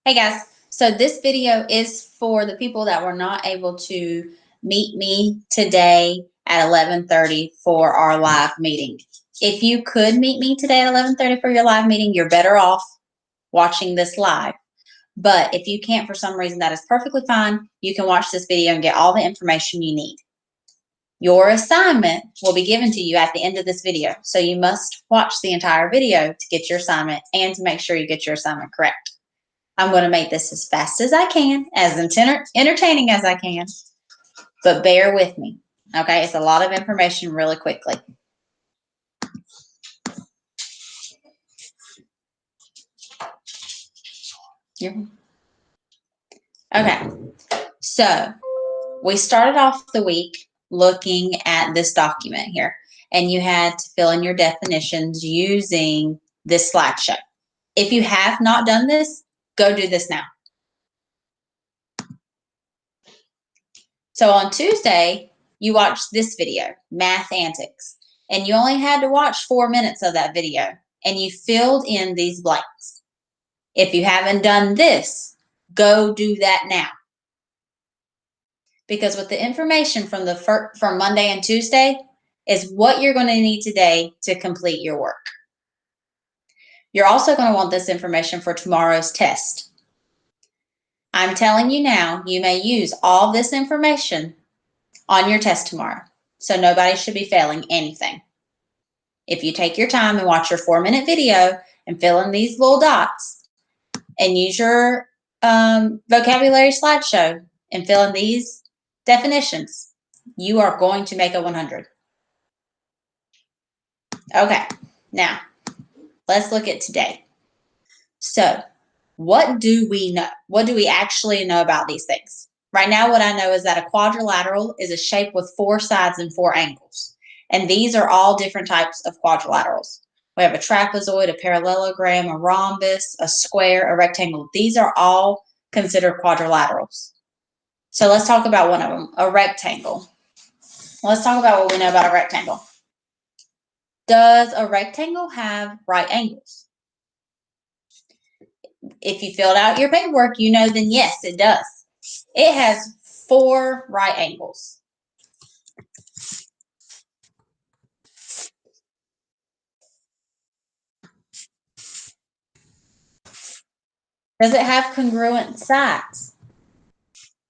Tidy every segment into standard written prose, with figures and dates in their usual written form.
Hey guys, so this video is for the people that were not able to meet me today at 11:30 for our live meeting. If you could meet me today at 11:30 for your live meeting, you're better off watching this live. But if you can't for some reason, that is perfectly fine. You can watch this video and get all the information you need. Your assignment will be given to you at the end of this video. So you must watch the entire video to get your assignment and to make sure you get your assignment correct. I'm going to make this as fast as I can, as entertaining as I can, but bear with me. Okay, it's a lot of information really quickly. Okay, so we started off the week looking at this document here, and you had to fill in your definitions using this slideshow. If you have not done this, go do this now. So on Tuesday, you watched this video, Math Antics, and you only had to watch 4 minutes of that video, and you filled in these blanks. If you haven't done this, go do that now. Because with the information from Monday and Tuesday is what you're going to need today to complete your work. You're also going to want this information for tomorrow's test. I'm telling you now, you may use all this information on your test tomorrow. So nobody should be failing anything. If you take your time and watch your 4-minute video and fill in these little dots and use your vocabulary slideshow and fill in these definitions, you are going to make a 100. Okay, now let's look at today. So what do we know? What do we actually know about these things? Right now, what I know is that a quadrilateral is a shape with 4 sides and 4 angles. And these are all different types of quadrilaterals. We have a trapezoid, a parallelogram, a rhombus, a square, a rectangle. These are all considered quadrilaterals. So let's talk about one of them, a rectangle. Let's talk about what we know about a rectangle. Does a rectangle have right angles? If you filled out your paperwork, you know then yes, it does. It has 4 right angles. Does it have congruent sides?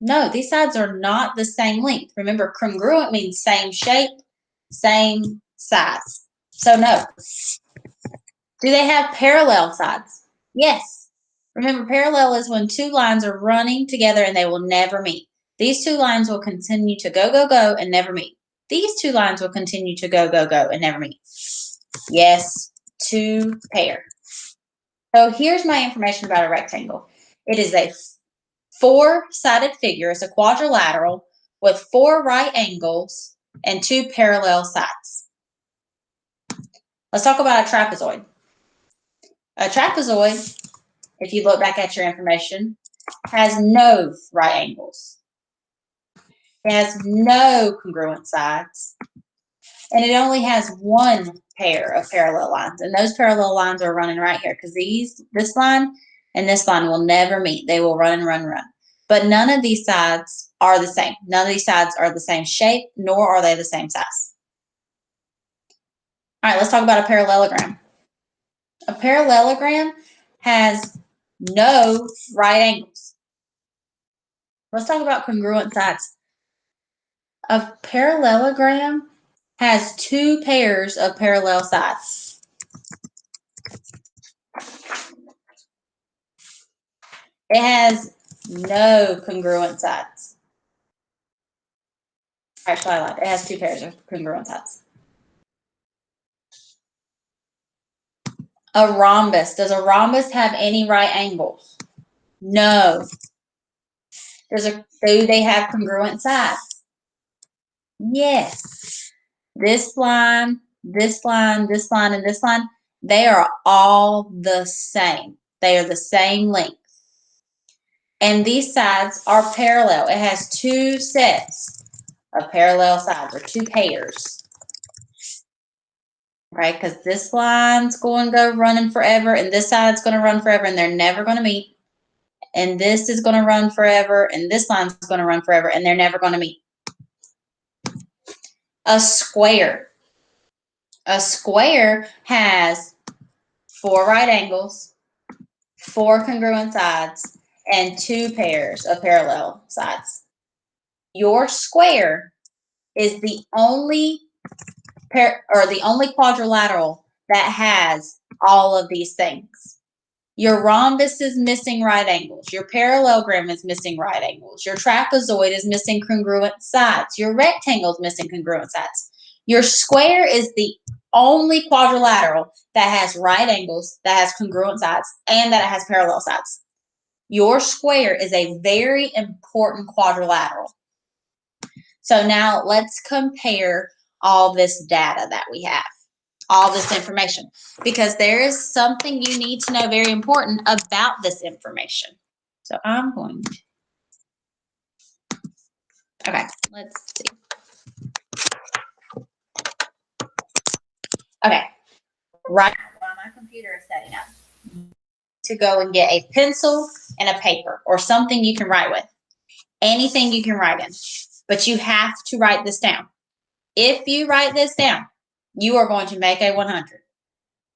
No, these sides are not the same length. Remember, congruent means same shape, same size. So no. Do they have parallel sides? Yes. Remember, parallel is when 2 lines are running together and they will never meet. These 2 lines will continue to go, go, go and never meet. These 2 lines will continue to go, go, go and never meet. Yes, 2 pair. So here's my information about a rectangle. It is a 4-sided figure. It's a quadrilateral with 4 right angles and 2 parallel sides. Let's talk about a trapezoid. A trapezoid, if you look back at your information, has no right angles. It has no congruent sides. And it only has 1 pair of parallel lines. And those parallel lines are running right here because this line and this line will never meet. They will run and run, run. But none of these sides are the same. None of these sides are the same shape, nor are they the same size. All right, let's talk about a parallelogram. A parallelogram has no right angles. Let's talk about congruent sides. A parallelogram has 2 pairs of parallel sides. It has no congruent sides. Actually, I lied. It has 2 pairs of congruent sides. A rhombus. Does a rhombus have any right angles? No. Do they have congruent sides? Yes. This line, this line, this line, and this line, they are all the same. They are the same length. And these sides are parallel. It has 2 sets of parallel sides, or 2 pairs. Right? Because this line's going to go running forever, and this side's going to run forever, and they're never going to meet. and this is going to run forever, and this line is going to run forever, and they're never going to meet. A square. A square has 4 right angles, 4 congruent sides, and 2 pairs of parallel sides. Your square is the only quadrilateral that has all of these things. Your rhombus is missing right angles. Your parallelogram is missing right angles. Your trapezoid is missing congruent sides. Your rectangle is missing congruent sides. Your square is the only quadrilateral that has right angles, that has congruent sides, and that it has parallel sides. Your square is a very important quadrilateral. So now let's compare all this data that we have, all this information, because there is something you need to know very important about this information. So I'm going to, okay, let's see. Okay, right now while my computer is setting up, to go and get a pencil and a paper or something you can write with. Anything you can write in, but you have to write this down. If you write this down, you are going to make a 100.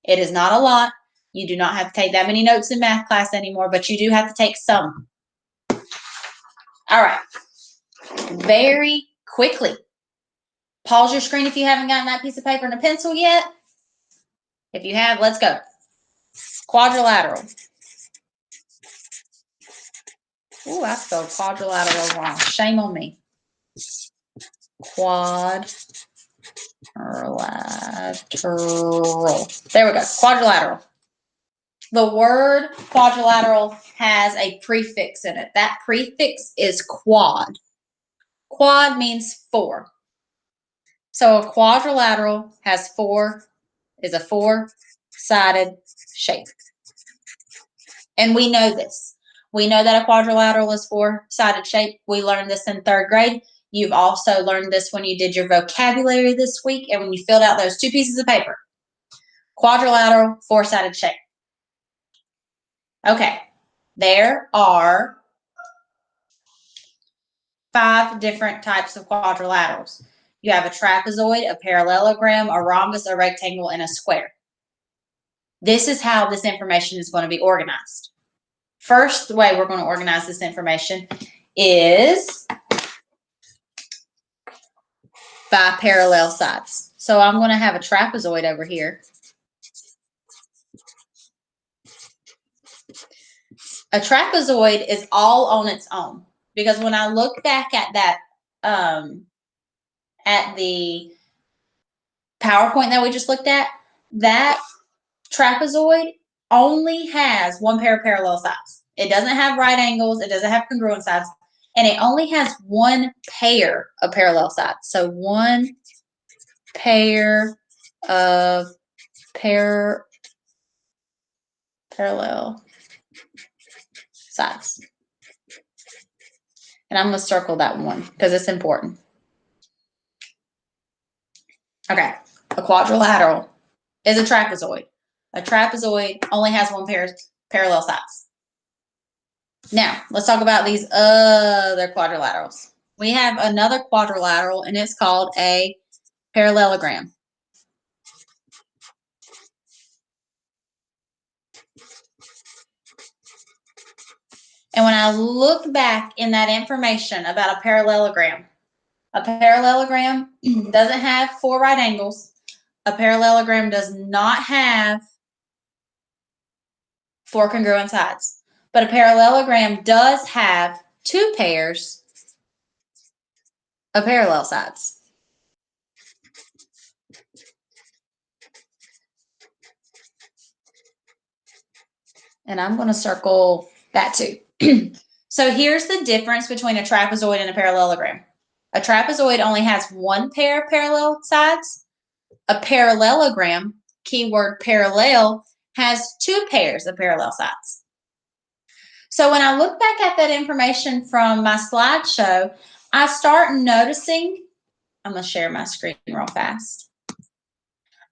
It is not a lot. You do not have to take that many notes in math class anymore, but you do have to take some. All right. Very quickly. Pause your screen if you haven't gotten that piece of paper and a pencil yet. If you have, let's go. Quadrilateral. Ooh, I spelled quadrilateral wrong. Shame on me. Quadrilateral. There we go. Quadrilateral. The word quadrilateral has a prefix in it. That prefix is quad. Quad means 4. So a quadrilateral has is a 4-sided shape. And we know this. We know that a quadrilateral is 4-sided shape. We learned this in 3rd grade. You've also learned this when you did your vocabulary this week and when you filled out those 2 pieces of paper. Quadrilateral, 4-sided shape. Okay, there are 5 different types of quadrilaterals. You have a trapezoid, a parallelogram, a rhombus, a rectangle, and a square. This is how this information is going to be organized. First way we're going to organize this information is by parallel sides. So I'm going to have a trapezoid over here. A trapezoid is all on its own because when I look back at that, at the PowerPoint that we just looked at, that trapezoid only has 1 pair of parallel sides. It doesn't have right angles. It doesn't have congruent sides. And it only has 1 pair of parallel sides. So 1 pair of parallel sides. And I'm going to circle that one because it's important. Okay, a quadrilateral is a trapezoid. A trapezoid only has 1 pair of parallel sides. Now, let's talk about these other quadrilaterals. We have another quadrilateral, and it's called a parallelogram. And when I look back in that information about a parallelogram doesn't have 4 right angles. A parallelogram does not have 4 congruent sides. But a parallelogram does have 2 pairs of parallel sides. And I'm going to circle that too. So here's the difference between a trapezoid and a parallelogram. A trapezoid only has 1 pair of parallel sides. A parallelogram, keyword parallel, has 2 pairs of parallel sides. So when I look back at that information from my slideshow, I start noticing, I'm going to share my screen real fast.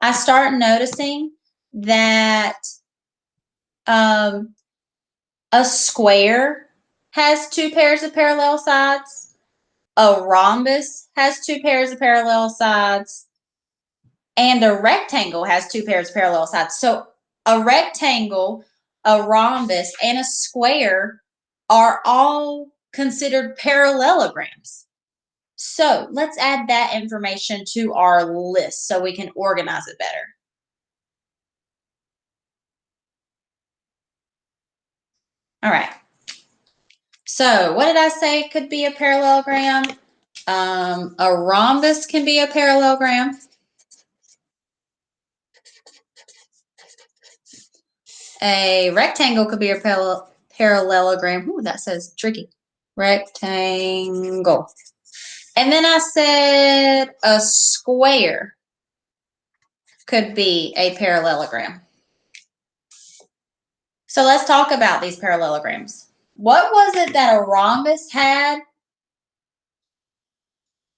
I start noticing that A square has two pairs of parallel sides. A rhombus has two pairs of parallel sides. And a rectangle has two pairs of parallel sides. So a rectangle, a rhombus, and a square are all considered parallelograms. So let's add that information to our list so we can organize it better. All right. So what did I say could be a parallelogram? A rhombus can be a parallelogram. A rectangle could be a parallelogram. Ooh, that says tricky. Rectangle. And then I said a square could be a parallelogram. So let's talk about these parallelograms. What was it that a rhombus had?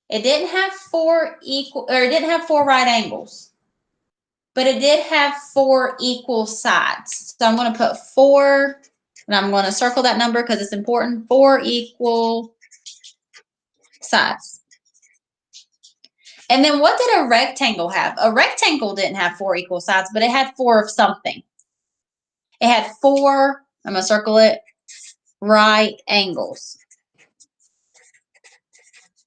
It didn't have it didn't have four right angles, but it did have four equal sides. So I'm going to put 4, and I'm going to circle that number because it's important. 4 equal sides. And then what did a rectangle have? A rectangle didn't have 4 equal sides, but it had 4 of something. It had 4, I'm going to circle it, right angles.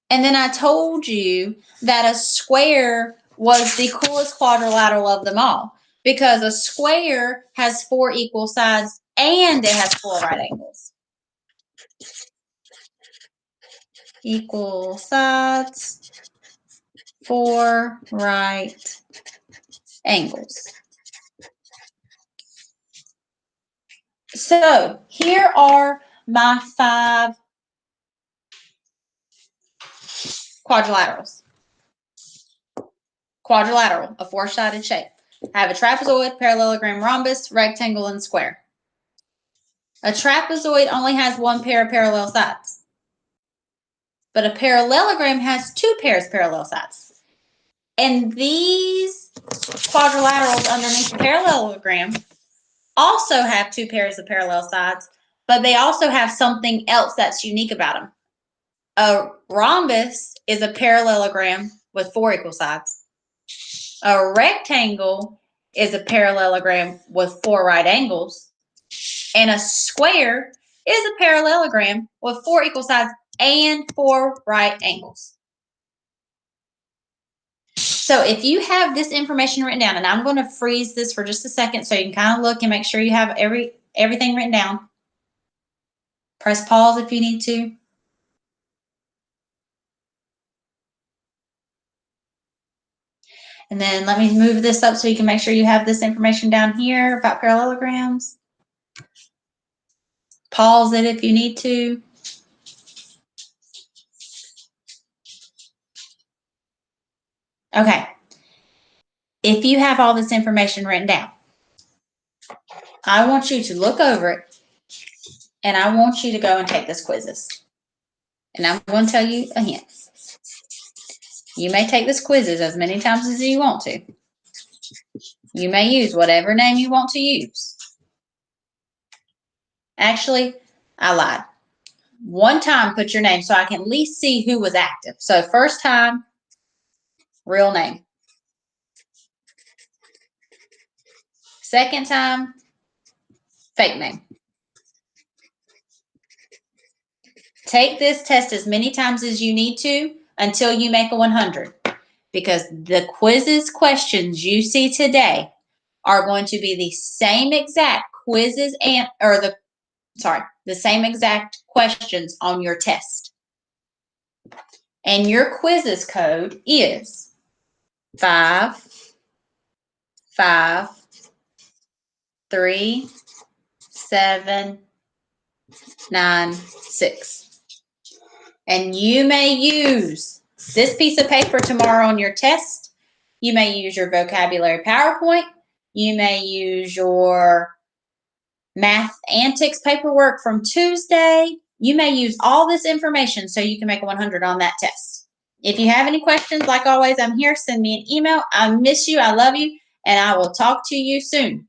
And then I told you that a square was the coolest quadrilateral of them all because a square has 4 equal sides and it has 4 right angles. Equal sides, 4 right angles. So here are my 5 quadrilaterals. Quadrilateral, a 4-sided shape. I have a trapezoid, parallelogram, rhombus, rectangle, and square. A trapezoid only has 1 pair of parallel sides, but a parallelogram has 2 pairs of parallel sides. And these quadrilaterals underneath the parallelogram also have 2 pairs of parallel sides, but they also have something else that's unique about them. A rhombus is a parallelogram with 4 equal sides. A rectangle is a parallelogram with 4 right angles. And a square is a parallelogram with 4 equal sides and 4 right angles. So if you have this information written down, and I'm going to freeze this for just a second so you can kind of look and make sure you have everything written down. Press pause if you need to. And then let me move this up so you can make sure you have this information down here about parallelograms. Pause it if you need to. Okay. If you have all this information written down, I want you to look over it, and I want you to go and take this quizzes. And I'm going to tell you a hint. You may take this quizzes as many times as you want to. You may use whatever name you want to use. Actually, I lied. One time, put your name so I can at least see who was active. So first time, real name. Second time, fake name. Take this test as many times as you need to until you make a 100. Because the quizzes questions you see today are going to be the same exact quizzes the same exact questions on your test. And your quizzes code is 5, 5, 3, 7, 9, 6. And you may use this piece of paper tomorrow on your test. You may use your vocabulary PowerPoint. You may use your math antics paperwork from Tuesday. You may use all this information so you can make a 100 on that test. If you have any questions, like always, I'm here. Send me an email. I miss you. I love you. And I will talk to you soon.